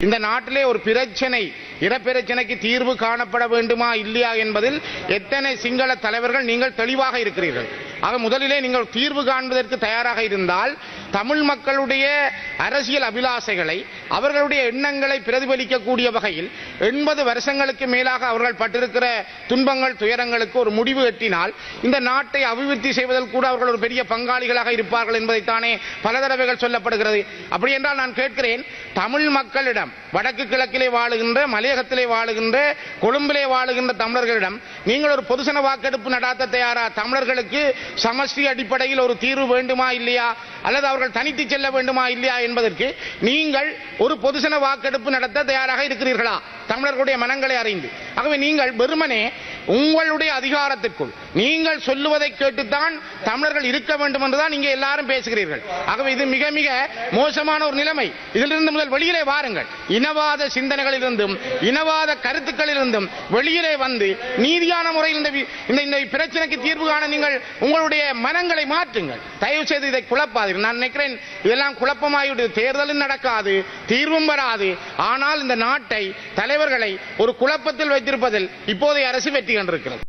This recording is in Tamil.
இந்த நாட்டிலே ஒரு பிரச்சனை இனப்பிரச்சனைக்கு தீர்வு காணப்பட வேண்டுமா இல்லையா என்பதில் எத்தனை சிங்கள தலைவர்கள் நீங்கள் தெளிவாக இருக்கிறீர்கள். ஆக முதலிலே நீங்கள் தீர்வு காண்பதற்கு தயாராக இருந்தால் தமிழ் மக்களுடைய அரசியல் அபிலாசைகளை அவர்களுடைய எண்ணங்களை பிரதிபலிக்கக்கூடிய வகையில் 80 வருஷங்களுக்கு மேலாக அவர்கள் பட்டிருக்கிற துன்பங்கள் துயரங்களுக்கு ஒரு முடிவு எட்டினால் இந்த நாட்டை அபிவிருத்தி செய்வதில் கூட அவர்கள் ஒரு பெரிய பங்காளிகளாக இருப்பார்கள் என்பதைத்தானே பல தடவைகள் சொல்லப்படுகிறது. அப்படி என்றால் நான் கேட்கிறேன், தமிழ் மக்களிடம் வடக்கு கிழக்கிலே வாழுகின்ற மலையகத்திலே வாழுகின்ற கொழும்பிலே வாழுகின்ற தமிழர்களிடம் நீங்கள் ஒரு பொதுசன வாக்கெடுப்பு நடாத்த தயாரா? தமிழர்களுக்கு சமஷ்டி அடிப்படையில் ஒரு தீர்வு வேண்டுமா இல்லையா, அல்லது அவர்கள் தனித்து செல்ல வேண்டுமா இல்லையா என்பதற்கு நீங்கள் ஒரு பொதுசன வாக்கெடுப்பு நடத்த தயாராக இருக்கிறீர்களா தமிழர்களுடைய மனங்களை அறிந்து? ஆகவே நீங்கள் வெறுமனே உங்களுடைய அதிகாரத்திற்குள் நீங்கள் சொல்லுவதை கேட்டுத்தான் தமிழர்கள் இருக்க வேண்டும் என்றுதான் நீங்க எல்லாரும் பேசுகிறீர்கள். ஆகவே இது மிக மிக மோசமான ஒரு நிலைமை. இதிலிருந்து முதல் வெளியிலே வாருங்கள். இனவாத சிந்தனைகளிலிருந்தும் இனவாத கருத்துக்களிலிருந்தும் வெளியிலே வந்து நீதியான முறையில் இந்த பிரச்சனைக்கு தீர்வு காண நீங்கள் உங்களுடைய மனங்களை மாற்றுங்கள். தயவு செய்து இதை குழப்பாதீர்கள். நான் நினைக்கிறேன் இதெல்லாம் குழப்பமாகிவிட்டு தேர்தலும் நடக்காது, தீர்வும் வராது. ஆனால் இந்த நாட்டை தலைவர்களை ஒரு குழப்பத்தில் வைத்திருப்பதில் இப்போதைய அரசு வெற்றி கண்டிருக்கிறது.